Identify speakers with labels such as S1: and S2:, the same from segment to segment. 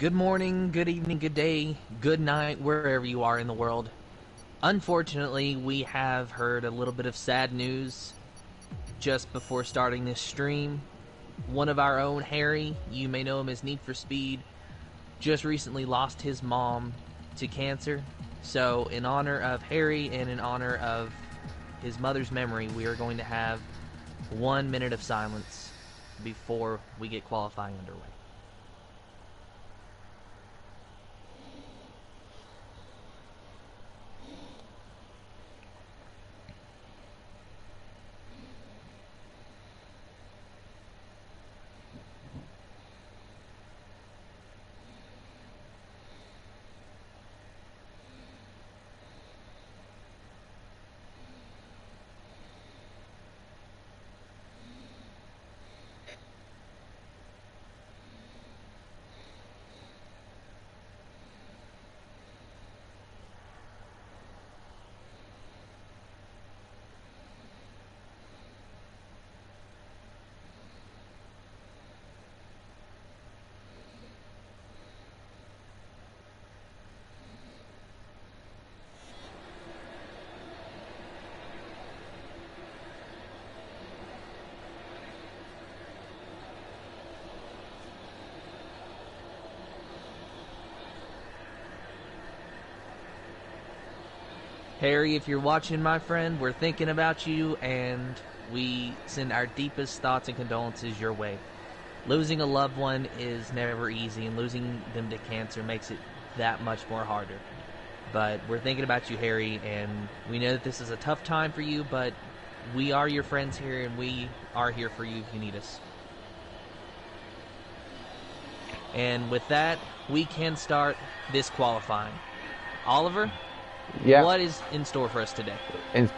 S1: Good morning, good evening, good day, good night, wherever you are in the world. Unfortunately, we have heard a little bit of sad news just before starting this stream. One of our own, Harry, you may know him as Need for Speed, just recently lost his mom to cancer. So in honor of Harry and in honor of his mother's memory, we are going to have 1 minute of silence before we get qualifying underway. Harry, if you're watching, my friend, we're thinking about you, and we send our deepest thoughts and condolences your way. Losing a loved one is never easy, and losing them to cancer makes it that much more harder. But we're thinking about you, Harry, and we know that this is a tough time for you, but we are your friends here, and we are here for you if you need us. And with that, we can start this qualifying. Oliver?
S2: Yeah.
S1: What is in store for us today?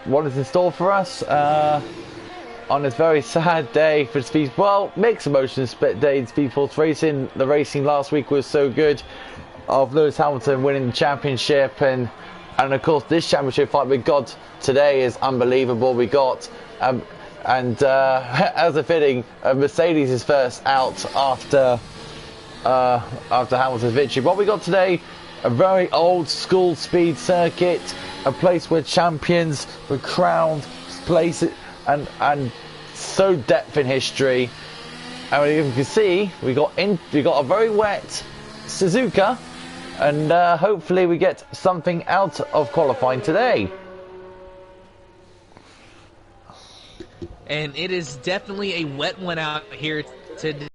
S2: What is in store for us on this very sad day for Speed? Well, mixed emotions, split day in Speed Force Racing. The racing last week was so good, of Lewis Hamilton winning the championship, and of course this championship fight we got today is unbelievable. We got as a fitting, Mercedes is first out after Hamilton's victory. What we got today, a very old school speed circuit, a place where champions were crowned, place and so depth in history. And you can see we got a very wet Suzuka, and hopefully we get something out of qualifying today.
S1: And it is definitely a wet one out here today.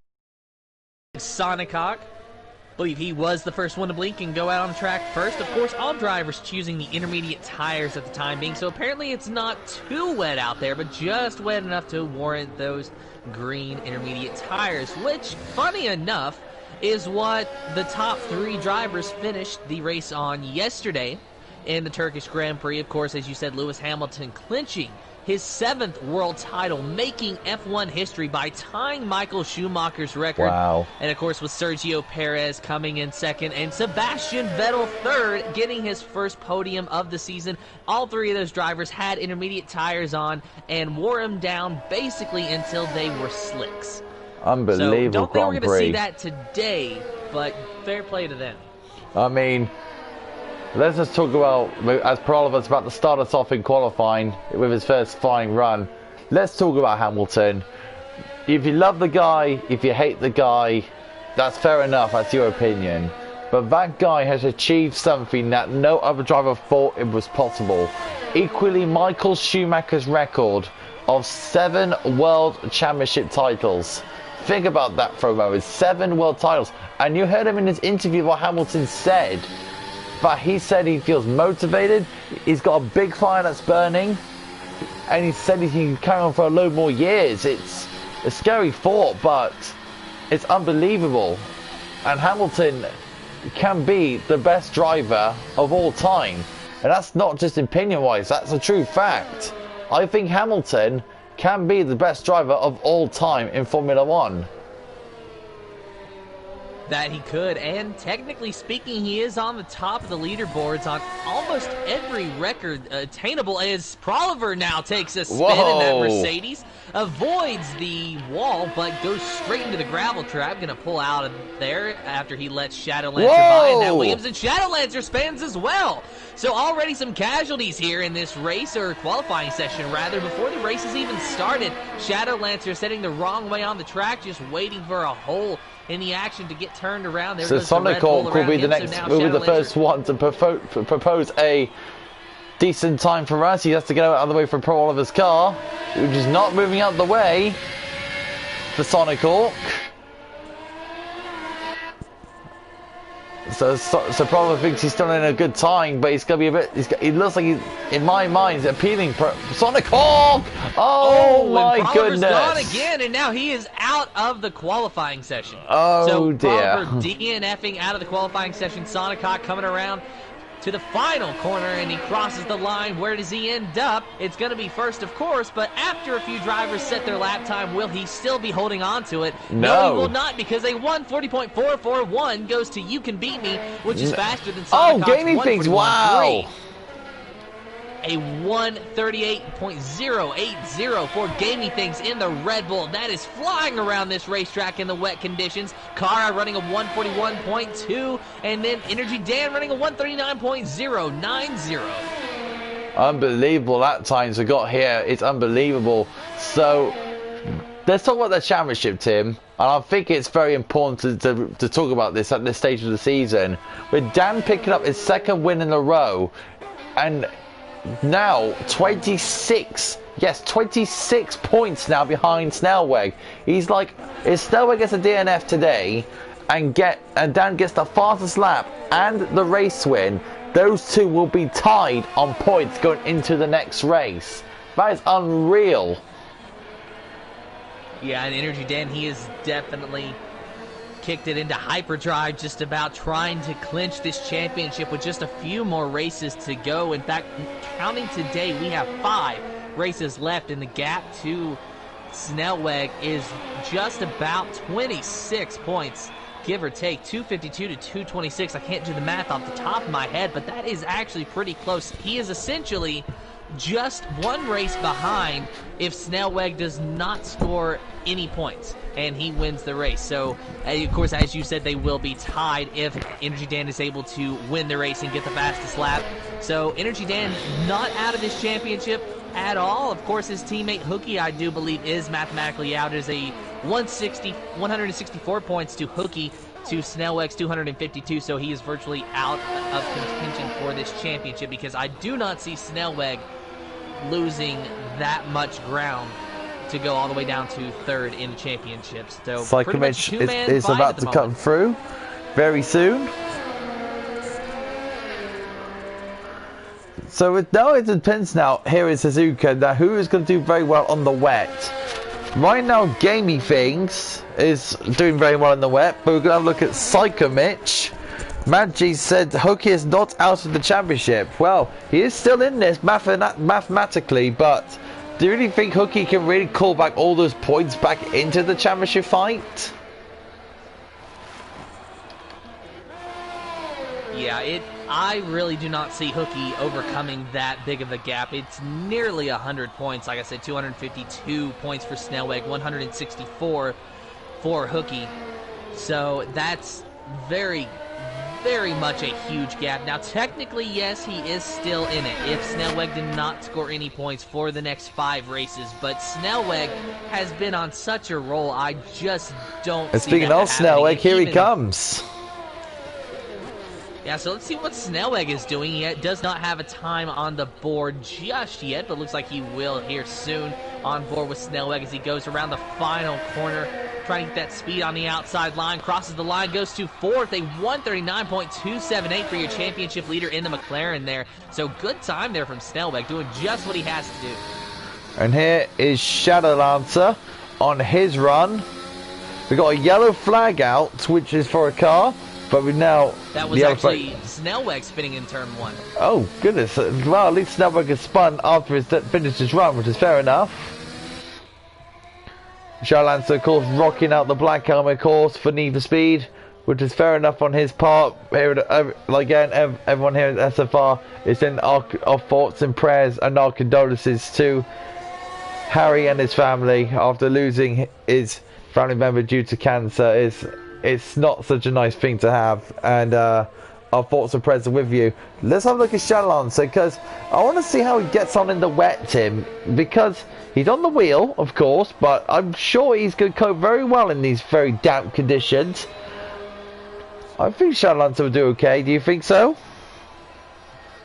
S1: Sonic Hawk, I believe he was the first one to blink and go out on the track first. Of course, all drivers choosing the intermediate tires at the time being, so apparently it's not too wet out there, but just wet enough to warrant those green intermediate tires, which, funny enough, is what the top three drivers finished the race on yesterday in the Turkish Grand Prix. Of course, as you said, Lewis Hamilton clinching his 7th world title, making F1 history by tying Michael Schumacher's record.
S2: Wow.
S1: And of course, with Sergio Perez coming in second and Sebastian Vettel third, getting his first podium of the season. All three of those drivers had intermediate tires on and wore them down basically until they were slicks.
S2: Unbelievable.
S1: So don't think we're
S2: Grand
S1: going to see
S2: Prix.
S1: that today, but fair play to them.
S2: I mean, let's just talk about, as per all of us, about to start us off in qualifying with his first flying run. Let's talk about Hamilton. If you love the guy, if you hate the guy, that's fair enough, that's your opinion. But that guy has achieved something that no other driver thought it was possible. Equally, Michael Schumacher's record of 7 World Championship titles. Think about that for a moment, 7 world titles. And you heard him in his interview what Hamilton said. But he said he feels motivated, he's got a big fire that's burning, and he said he can carry on for a load more years. It's a scary thought, but it's unbelievable. And Hamilton can be the best driver of all time. And that's not just opinion-wise, that's a true fact. I think Hamilton can be the best driver of all time in Formula One.
S1: that he could, and technically speaking, he is on the top of the leaderboards on almost every record attainable, as Proliver now takes a spin in that Mercedes, avoids the wall, but goes straight into the gravel trap. Gonna pull out of there after he lets Shadowlancer by, and now Williams and Shadowlancer spins as well. So already some casualties here in this race, or qualifying session rather, before the race has even started. Shadowlancer setting the wrong way on the track, just waiting for a hole in the action to get turned around. There
S2: so Sonic Hawk will be the next, will be the first one to propose a decent time for us. He has to get out of the way from Pro Oliver's car, which is not moving out the way for Sonic Hawk. So Pro Oliver thinks he's still in a good time, but he's going to be a bit. He looks like he's, in my mind, appealing. Sonic Hawk! Oh my goodness!
S1: Gone again, and now he is out of the qualifying session.
S2: Oh
S1: so
S2: dear!
S1: So DNFing out of the qualifying session. Sonic Hawk coming around to the final corner, and he crosses the line. Where does he end up? It's going to be first, of course, but after a few drivers set their lap time, will he still be holding on to it?
S2: No,
S1: he will not, because a 1:40.441 goes to You Can Beat Me, which is faster than Sonic Hawk's
S2: gaming things, wow!
S1: A 1:38.080 for Gaming Things in the Red Bull. That is flying around this racetrack in the wet conditions. Kara running a 1:41.2, and then Energy Dan running a 1:39.090.
S2: Unbelievable that times we got here. It's unbelievable. So let's talk about the championship, Tim. And I think it's very important to talk about this at this stage of the season. With Dan picking up his second win in a row, and now 26 points now behind Snellweg. He's like, if Snellweg gets a DNF today and Dan gets the fastest lap and the race win, those two will be tied on points going into the next race. That is unreal.
S1: Yeah, and Energy Dan, he is definitely kicked it into hyperdrive, just about trying to clinch this championship with just a few more races to go. In fact, counting today, we have 5 races left, and the gap to Snellweg is just about 26 points, give or take, 252 to 226. I can't do the math off the top of my head, but that is actually pretty close. He is essentially just one race behind if Snellweg does not score any points and he wins the race. So, of course, as you said, they will be tied if Energy Dan is able to win the race and get the fastest lap. So, Energy Dan not out of this championship at all. Of course, his teammate Hookie, I do believe, is mathematically out. There's a 164 points to Hookie to Snellweg's 252, so he is virtually out of contention for this championship, because I do not see Snellweg losing that much ground to go all the way down to third in the championships. So
S2: Psychomich is about to come through very soon. So it depends now here in Suzuka now who is going to do very well on the wet. Right now, Gamey Things is doing very well in the wet, but we're going to have a look at Psychomich. Maggi said Hookie is not out of the championship. Well, he is still in this mathematically, but do you really think Hookie can really call back all those points back into the championship fight?
S1: Yeah, I really do not see Hookie overcoming that big of a gap. It's nearly 100 points. Like I said, 252 points for Snellweg, 164 for Hookie. So that's very, very much a huge gap. Now, technically, yes, he is still in it if Snellweg did not score any points for the next 5 races. But Snellweg has been on such a roll, I just don't see
S2: speaking
S1: that
S2: of Snellweg, here he comes.
S1: Yeah, so let's see what Snellweg is doing. He does not have a time on the board just yet, but looks like he will here soon. On board with Snellweg as he goes around the final corner, trying to get that speed on the outside line. Crosses the line, goes to 4th, a 1:39.278 for your championship leader in the McLaren there. So good time there from Snellweg, doing just what he has to do.
S2: And here is Shadowlancer on his run. We got a yellow flag out, which is for a car. But we now...
S1: That was actually Snellweg spinning in turn 1.
S2: Oh, goodness. Well, at least Snellweg has spun after he finished his run, which is fair enough. Shadowlancer, of course, rocking out the black helmet course for Need for Speed. which is fair enough on his part. Here, again, everyone here at SFR is in our thoughts and prayers and our condolences to Harry and his family after losing his family member due to cancer. It's not such a nice thing to have, and our thoughts and prayers are with you. Let's have a look at Shadowlancer, because I want to see how he gets on in the wet, Tim, because he's on the wheel, of course, but I'm sure he's going to cope very well in these very damp conditions. I think Shadowlancer will do okay. Do you think so?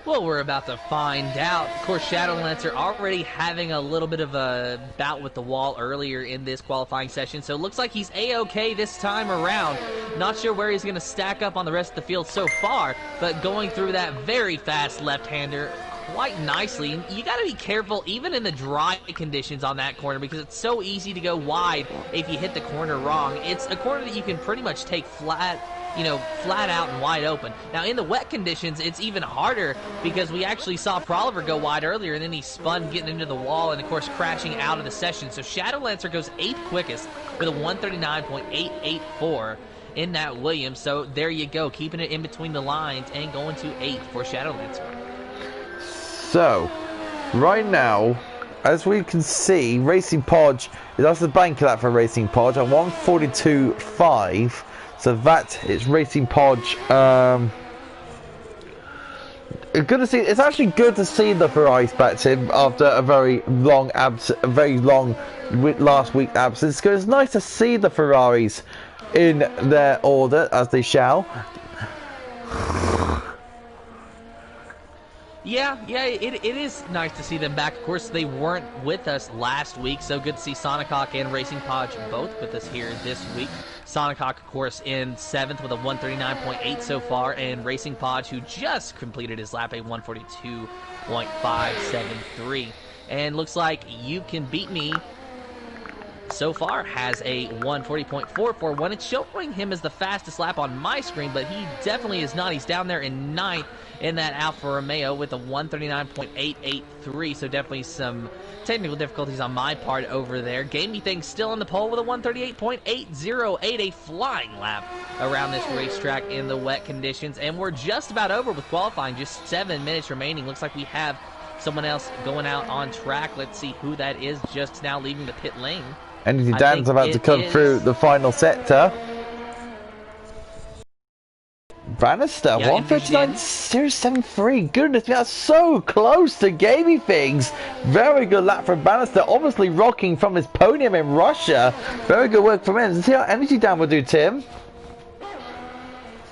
S1: Well, we're about to find out. Of course, Shadowlancer already having a little bit of a bout with the wall earlier in this qualifying session, so it looks like he's A-okay this time around. Not sure where he's going to stack up on the rest of the field so far, but going through that very fast left-hander quite nicely. And you got to be careful even in the dry conditions on that corner, because it's so easy to go wide if you hit the corner wrong. It's a corner that you can pretty much take flat out and wide open. Now, in the wet conditions, it's even harder, because we actually saw Proliver go wide earlier, and then he spun getting into the wall and, of course, crashing out of the session. So Shadowlancer goes 8th quickest with a 139.884 in that Williams. So there you go, keeping it in between the lines and going to 8th for Shadowlancer.
S2: So, right now, as we can see, Racing Podge, that's the bank lap for Racing Podge at 142.5. So that is Racing Podge. Good to see. It's actually good to see the Ferraris back, Tim, after a very long last week absence. It's nice to see the Ferraris in their order, as they shall.
S1: Yeah, it is nice to see them back. Of course, they weren't with us last week, so good to see Sonic Hawk and Racing Podge both with us here this week. Sonic Hawk, of course, in 7th with a 139.8 so far, and Racing Podge, who just completed his lap, a 142.573. And looks like You Can Beat Me so far has a 140.441. It's showing him as the fastest lap on my screen, but he definitely is not. He's down there in 9th in that Alfa Romeo with a 139.883, so definitely some technical difficulties on my part over there. Gamey Thing still on the pole with a 138.808, a flying lap around this racetrack in the wet conditions, and we're just about over with qualifying, just 7 minutes remaining. Looks like we have someone else going out on track. Let's see who that is just now leaving the pit lane.
S2: Energy Dan's about to come through the final sector. Bannister,
S1: yeah,
S2: 139.073. Goodness me, that's so close to Gamey Things. Very good lap from Bannister, obviously rocking from his podium in Russia. Very good work from him. Let's see how Energy Dan will do, Tim.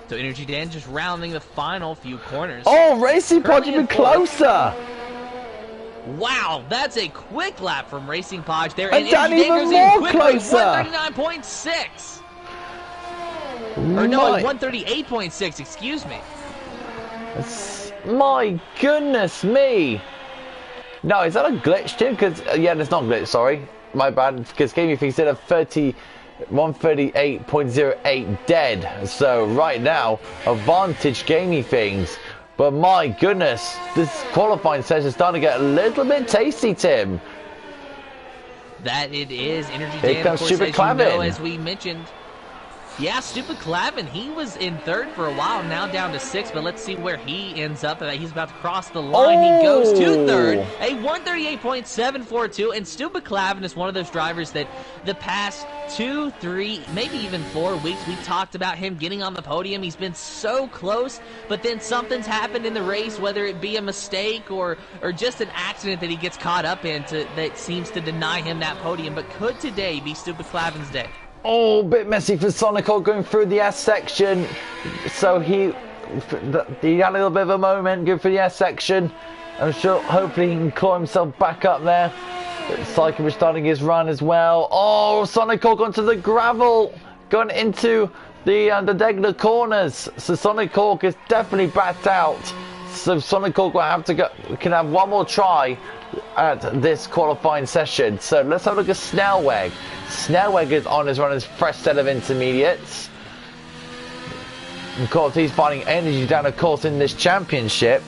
S1: So Energy Dan just rounding the final few corners.
S2: Oh, Racing Podge even closer.
S1: Wow, that's a quick lap from Racing Podge there.
S2: And Dan even more closer.
S1: 139.6. Or no, 138.6, excuse me.
S2: My goodness me. No, is that a glitch, Tim? Because, yeah, it's not a glitch, sorry. My bad, because Gamey Things did a 138.08 dead. So, right now, advantage Gamey Things. But my goodness, this qualifying session is starting to get a little bit tasty, Tim.
S1: That it is. Energy
S2: Here
S1: Dan,
S2: comes
S1: of course,
S2: Stupid Clavin.
S1: as we mentioned. Yeah, Stupid Clavin, he was in 3rd for a while, now down to 6th, but let's see where he ends up. He's about to cross the line.
S2: Oh!
S1: He goes to 3rd, a 138.742, and Stupid Clavin is one of those drivers that the past 2, 3, maybe even 4 weeks, we've talked about him getting on the podium. He's been so close, but then something's happened in the race, whether it be a mistake or just an accident that he gets caught up in that seems to deny him that podium. But could today be Stupid Clavin's day?
S2: Oh, bit messy for Sonic Hawk going through the S section. So he had a little bit of a moment going through the S section. I'm sure hopefully he can claw himself back up there. Psycho was starting his run as well. Oh, Sonic Hawk onto the gravel. Going into the Degler corners. So Sonic Hawk is definitely backed out. So Sonic Hawk will have to go. Can have one more try at this qualifying session. So let's have a look at Snellweg. Snellweg is on his run his fresh set of intermediates. Of course, he's finding Energy Dan, of course, in this championship.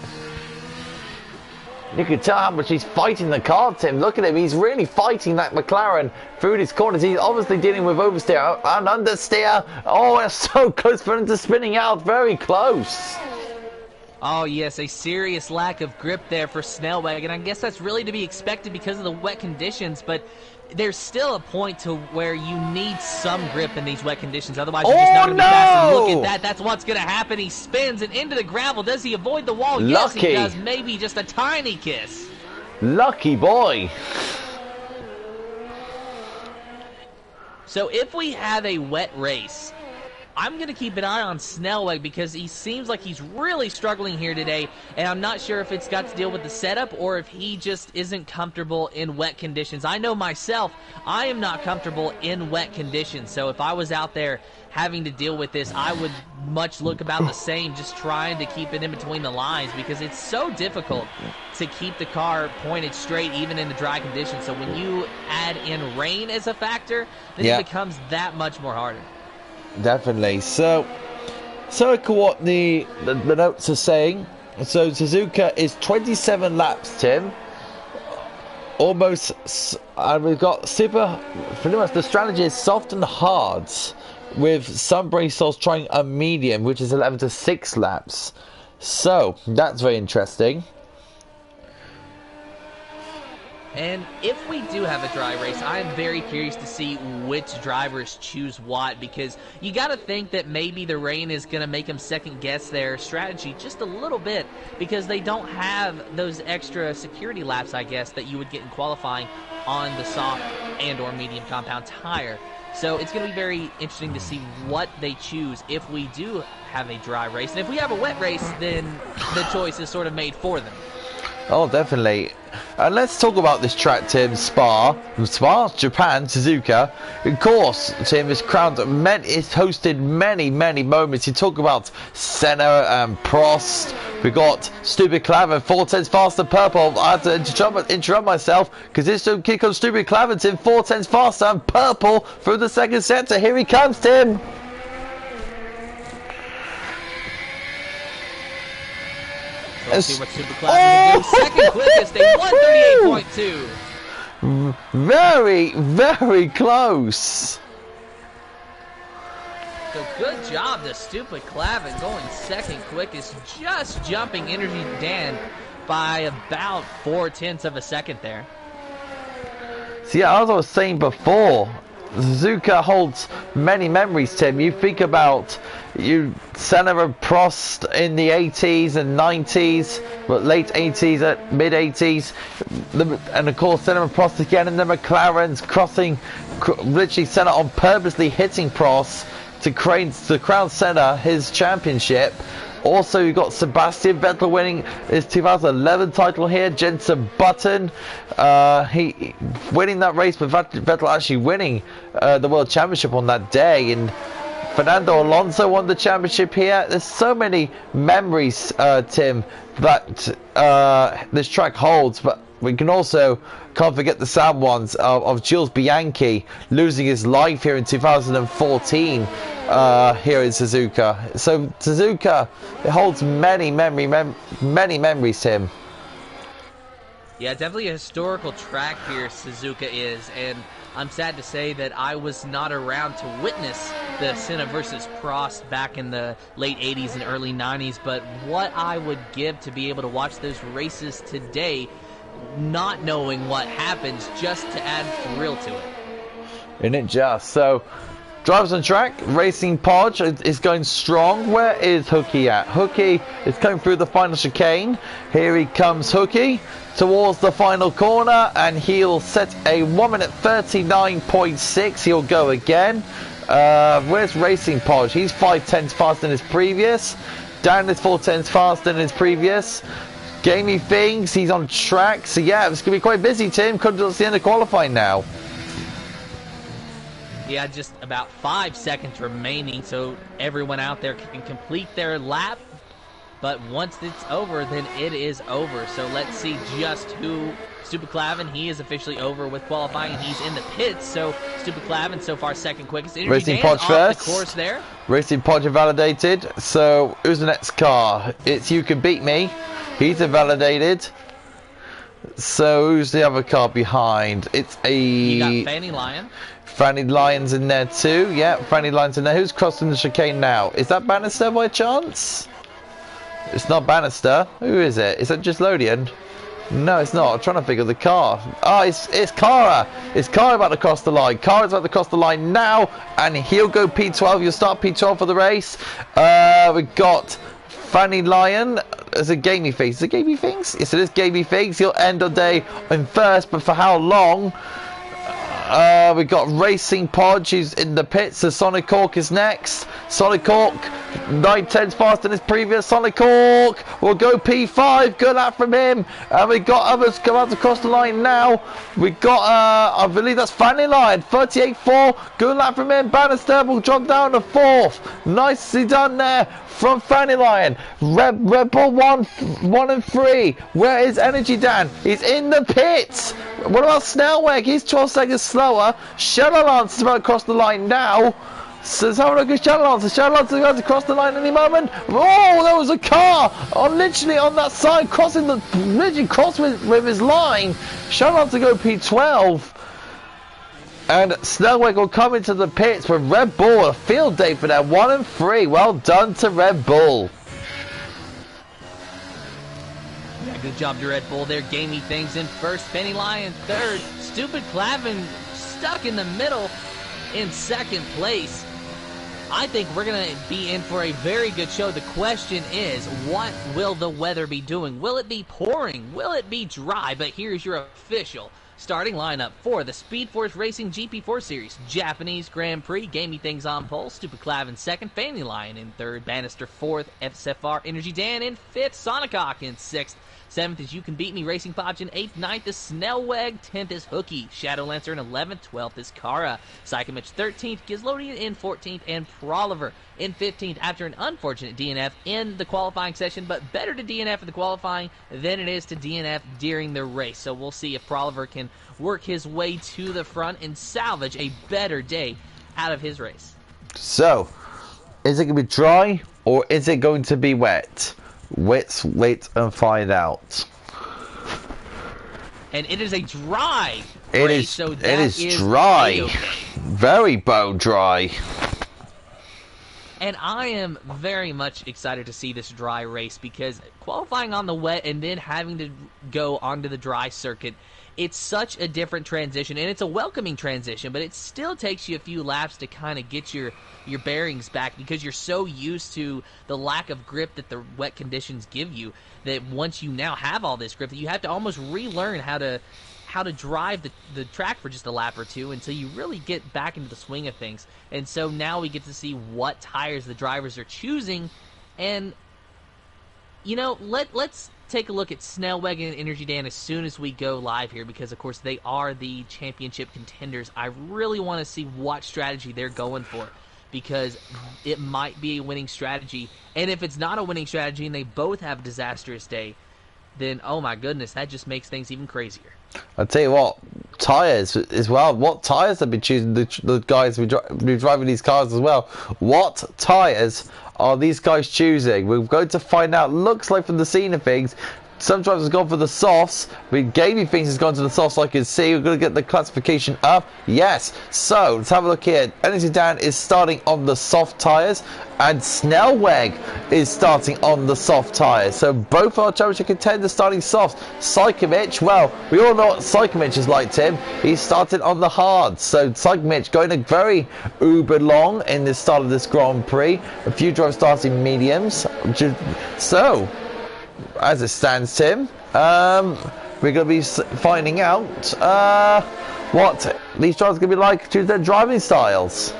S2: You can tell how much he's fighting the car, Tim. Look at him. He's really fighting that McLaren through his corners. He's obviously dealing with oversteer and understeer. Oh, it's so close for him to spinning out. Very close.
S1: Oh, yes, a serious lack of grip there for Snellweg, and I guess that's really to be expected because of the wet conditions, but there's still a point to where you need some grip in these wet conditions. Otherwise, you're just not going to be fast. And look at that. That's what's going to happen. He spins and into the gravel. Does he avoid the wall? Yes, he does. Maybe just a tiny kiss.
S2: Lucky boy.
S1: So if we have a wet race, I'm going to keep an eye on Snellweg because he seems like he's really struggling here today, and I'm not sure if it's got to deal with the setup or if he just isn't comfortable in wet conditions. I know myself, I am not comfortable in wet conditions, so if I was out there having to deal with this, I would much look about the same, just trying to keep it in between the lines because it's so difficult to keep the car pointed straight even in the dry conditions. So when you add in rain as a factor, then it becomes that much more harder.
S2: Definitely. So look at what the notes are saying. So Suzuka is 27 laps, Tim. Almost, and we've got pretty much the strategy is soft and hard, with some brace cells trying a medium, which is 11 to 6 laps. So that's very interesting.
S1: And if we do have a dry race, I'm very curious to see which drivers choose what, because you got to think that maybe the rain is going to make them second guess their strategy just a little bit, because they don't have those extra security laps, I guess, that you would get in qualifying on the soft and or medium compound tire. So it's going to be very interesting to see what they choose if we do have a dry race. And if we have a wet race, then the choice is sort of made for them.
S2: Oh, definitely. And let's talk about this track, Tim. Spa, Japan, Suzuka. Of course, Tim is crowned. It's hosted many moments. You talk about Senna and Prost. We got Stupid Clavin, 4/10 faster, purple. I had to interrupt myself because this don't kick on Stupid Clavin, Tim. 4/10 faster and purple through the second sector. Here he comes, Tim.
S1: Let's see what Super Clavin can do. Second quickest, a 138.2.
S2: Very close.
S1: So good job to Stupid Clavin going second quickest, just jumping Energy Dan by about 0.4 of a second there.
S2: See, as I was saying before, Suzuka holds many memories, Tim. You think about Senna and Prost in the 80s and 90s, but late 80s, mid 80s, and of course Senna and Prost again in the McLarens, literally Senna on purposely hitting Prost to crown Senna his championship. Also, you've got Sebastian Vettel winning his 2011 title here. Jensen Button, he winning that race, but Vettel actually winning the World Championship on that day. And Fernando Alonso won the championship here. There's so many memories, Tim, that this track holds. But we can't forget the sad ones of Jules Bianchi losing his life here in 2014 here in Suzuka. So Suzuka, it holds many memories, Tim.
S1: Yeah, definitely a historical track here, Suzuka is, and I'm sad to say that I was not around to witness the Senna versus Prost back in the late 80s and early 90s, but what I would give to be able to watch those races today, not knowing what happens, just to add thrill to it.
S2: Isn't it just? So, drivers on track, Racing Podge is going strong. Where is Hookie at? Hookie is coming through the final chicane. Here he comes, Hookie, towards the final corner, and he'll set a 1 minute 39.6. He'll go again. Where's Racing Podge? He's 5/10 faster than his previous. Dan is 4/10 faster than his previous. Gamey Things, he's on track. So yeah, it's going to be quite busy, Tim. Comes to the end of qualifying now.
S1: Yeah, just about 5 seconds remaining, so everyone out there can complete their lap. But once it's over, then it is over. So let's see just who. Stupid Clavin, he is officially over with qualifying. He's in the pits, so Stupid Clavin so far second quickest.
S2: Racing Podge first.
S1: The course there.
S2: Racing Podge invalidated. So who's the next car? It's You Can Beat Me. He's invalidated. So who's the other car behind? It's
S1: You got
S2: a
S1: Fanny Lion.
S2: Fanny Lyon's in there too. Yeah, Fanny Lyon's in there. Who's crossing the chicane now? Is that Bannister by chance? It's not Bannister. Who is it? Is that just Lodian? No, it's not. I'm trying to figure the car. Oh, it's Cara. It's Cara about to cross the line. Cara's about to cross the line now, and he'll go P12. You'll start P12 for the race. We got Fanny Lion. Is it Gamey Figs? Is it Gamey Figs? Yes, it is Gamey Figs. He'll end the day in first, but for how long? We got Racing Podge, who's in the pits. So Sonic Hawk is next. Sonic Hawk, 9/10 faster than his previous. Sonic Hawk will go P5. Good lap from him. And we got others come out to cross the line now. We got, I believe that's Fanny Lion, 38.4. Good lap from him. Bannister will drop down to 4th. Nicely done there from Fanny Lion. Red Bull 1 and 3. Where is Energy Dan? He's in the pits. What about Snellweg? He's 12 seconds slower. Shadow Lance is about to cross the line now. So let's have a look at Shadow Lance. Shadow Lance is about to cross the line any moment. Oh, there was a car literally on that side, literally crossed with his line. Shadow Lance to go P12. And Snellweg will come into the pits with Red Bull. A field day for them. 1 and 3. Well done to Red Bull.
S1: Yeah, good job to Red Bull there. Gamey Things in first. Fanny Lion third. Stupid Clavin stuck in the middle in second place. I think we're going to be in for a very good show. The question is, what will the weather be doing? Will it be pouring? Will it be dry? But here's your official starting lineup for the Speed Force Racing GP4 Series. Japanese Grand Prix, Gamey Things on pole, Stupid Clav in second, Fanny Lion in third, Bannister fourth, SFR Energy Dan in fifth, Sonicok in sixth, 7th is You Can Beat Me, Racing Podge in 8th, 9th is Snellweg, 10th is Hooky, Shadow Lancer in 11th, 12th is Cara, Psychomich 13th, Gizlodian in 14th, and Proliver in 15th after an unfortunate DNF in the qualifying session, but better to DNF in the qualifying than it is to DNF during the race. So we'll see if Proliver can work his way to the front and salvage a better day out of his race.
S2: So, is it going to be dry or is it going to be wet? Let's wait and find out.
S1: And it is a dry
S2: It
S1: race,
S2: is.
S1: so
S2: It is dry.
S1: A-okay.
S2: Very bone dry.
S1: And I am very much excited to see this dry race because qualifying on the wet and then having to go onto the dry circuit, it's such a different transition, and it's a welcoming transition, but it still takes you a few laps to kind of get your bearings back because you're so used to the lack of grip that the wet conditions give you that once you now have all this grip, that you have to almost relearn how to drive the track for just a lap or two until you really get back into the swing of things. And so now we get to see what tires the drivers are choosing, and you know, let's take a look at Snellweg and Energy Dan as soon as we go live here because, of course, they are the championship contenders. I really want to see what strategy they're going for because it might be a winning strategy. And if it's not a winning strategy and they both have a disastrous day, then, oh my goodness, that just makes things even crazier.
S2: I'll tell you what, tyres as well. What tyres have been choosing the guys who be driving these cars as well? What tyres are these guys choosing? We're going to find out. Looks like from the scene of things, some drivers have gone for the softs. Gaming Things has gone to the softs, so I can see. We're going to get the classification up. Yes. So let's have a look here. Energy Dan is starting on the soft tyres, and Snellweg is starting on the soft tyres. So both our championship contenders starting soft. Psychomich, well, we all know what Psychomich is like, Tim. He started on the hard. So Psychomich going a very uber long in the start of this Grand Prix. A few drivers starting mediums. So, as it stands, Tim, we're going to be finding out what these drivers are going to be like to their driving styles.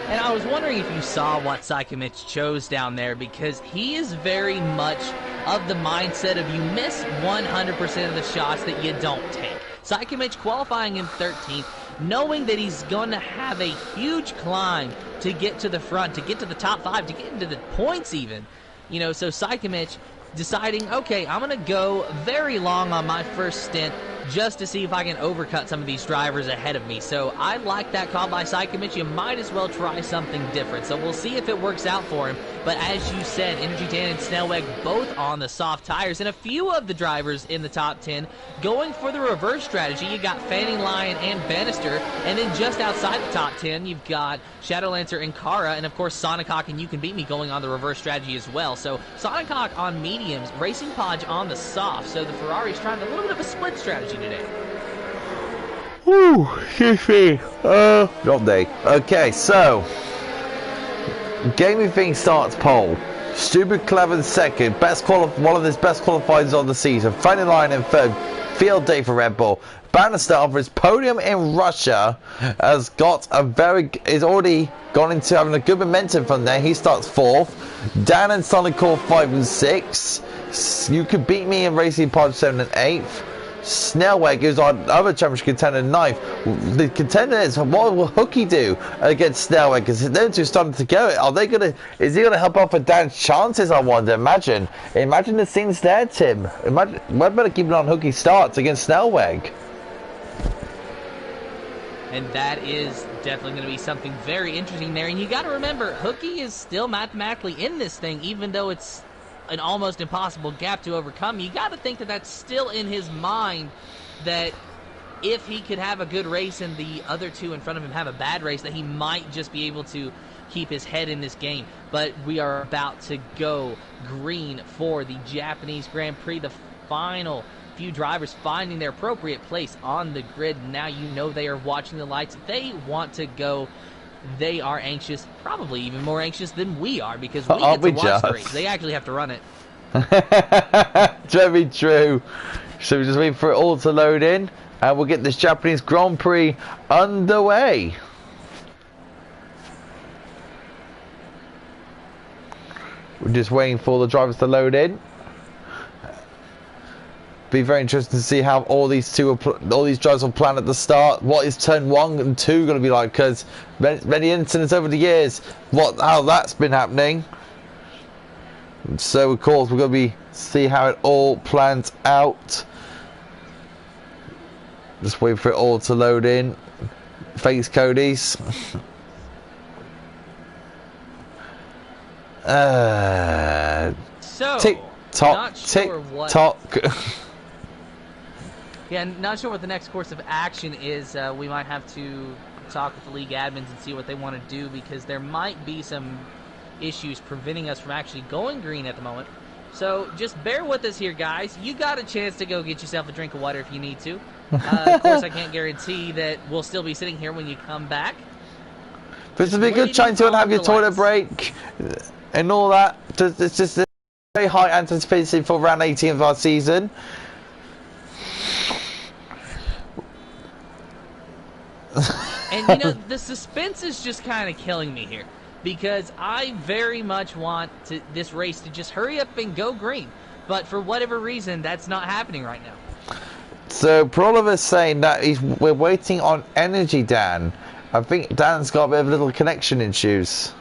S1: And I was wondering if you saw what Psychomich chose down there because he is very much of the mindset of you miss 100% of the shots that you don't take. Psychomich qualifying in 13th, knowing that he's going to have a huge climb to get to the front, to get to the top 5, to get into the points even. You know, so Psychomich deciding, okay, I'm going to go very long on my first stint just to see if I can overcut some of these drivers ahead of me. So I like that call by Psychomich. You might as well try something different. So we'll see if it works out for him. But as you said, Energy Dan and Snellweg both on the soft tires, and a few of the drivers in the top 10 going for the reverse strategy. You got Fanning Lion and Bannister, and then just outside the top 10, you've got Shadowlancer and Kara, and of course Sonic Hawk and You Can Beat Me going on the reverse strategy as well. So Sonic Hawk on mediums, Racing Podge on the soft. So the Ferrari's trying a little bit of a split strategy today.
S2: Woo, excuse me. Not day. Okay, so Gaming Thing starts pole. Stupid Clever second. One of his best qualifiers of the season. Fanning Lion in third. Field day for Red Bull. Bannister after his podium in Russia has already gone into having a good momentum from there. He starts fourth. Dan and Sonic Core 5 and 6. You Could Beat Me in Racing Pod 7 and 8th. Snellweg is our other championship contender in 9th. The contender is, what will Hooky do against Snellweg? Because they're two starting to go. Is he gonna help out for Dan's chances? I wonder. Imagine the scenes there, Tim. We're better keep an eye on Hooky starts against Snellweg.
S1: And that is definitely going to be something very interesting there. And you got to remember, Hooky is still mathematically in this thing, even though it's an almost impossible gap to overcome. You got to think that that's still in his mind, that if he could have a good race and the other two in front of him have a bad race, that he might just be able to keep his head in this game. But we are about to go green for the Japanese Grand Prix, the final few drivers finding their appropriate place on the grid. Now you know they are watching the lights. They want to go. They are anxious, probably even more anxious than we are, because we get to watch the race. They actually have to run it.
S2: Very true. So we just wait for it all to load in, and we'll get this Japanese Grand Prix underway. We're just waiting for the drivers to load in. Be very interesting to see how all these drivers will plan at the start. What is turn 1 and 2 going to be like? Because many incidents over the years, how that's been happening. So of course we're going to see how it all plans out. Just wait for it all to load in. Thanks, Cody's. Tick tock, tick tock.
S1: Yeah, not sure what the next course of action is. We might have to talk with the league admins and see what they want to do, because there might be some issues preventing us from actually going green at the moment. So just bear with us here, guys. You got a chance to go get yourself a drink of water if you need to. Of course, I can't guarantee that we'll still be sitting here when you come back.
S2: This would be a good time to have your toilet break and all that. It's just a very high anticipation for round 18 of our season.
S1: And, you know, the suspense is just kind of killing me here, because I very much want this race to just hurry up and go green. But for whatever reason, that's not happening right now.
S2: So, Prolov is saying that we're waiting on Energy Dan. I think Dan's got a bit of little connection issues.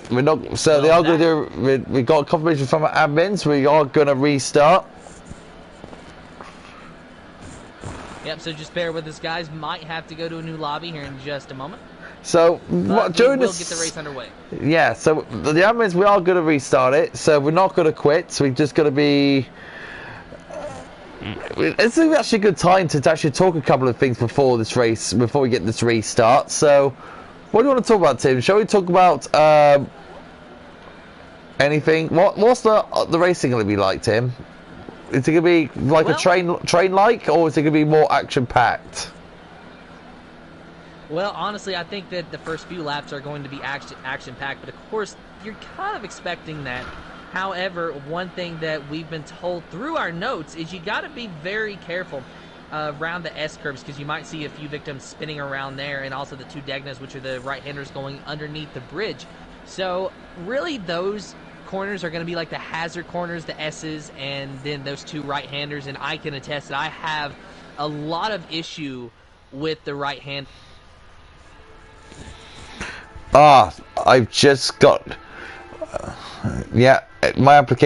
S2: We're not. So, they are going to do. We got confirmation from our admins. We are going to restart.
S1: Yep, so just bear with us, guys. Might have to go to a new lobby here in just a moment.
S2: So, during
S1: we'll get the race underway.
S2: Yeah, so the admins, we are going to restart it. So, we're not going to quit. So, we're just going to be... It's actually a good time to actually talk a couple of things before this race, before we get this restart. So, what do you want to talk about, Tim? Shall we talk about anything? What's the racing going to be like, Tim? Is it going to be like a train-like, or is it going to be more action-packed?
S1: Well, honestly, I think that the first few laps are going to be action-packed, but of course, you're kind of expecting that. However, one thing that we've been told through our notes is you got to be very careful around the S-curves, because you might see a few victims spinning around there, and also the two Degnas, which are the right-handers going underneath the bridge. So, really, those corners are going to be like the hazard corners, the S's, and then those two right-handers, and I can attest that I have a lot of issue with the right hand.
S2: I've just got yeah, my application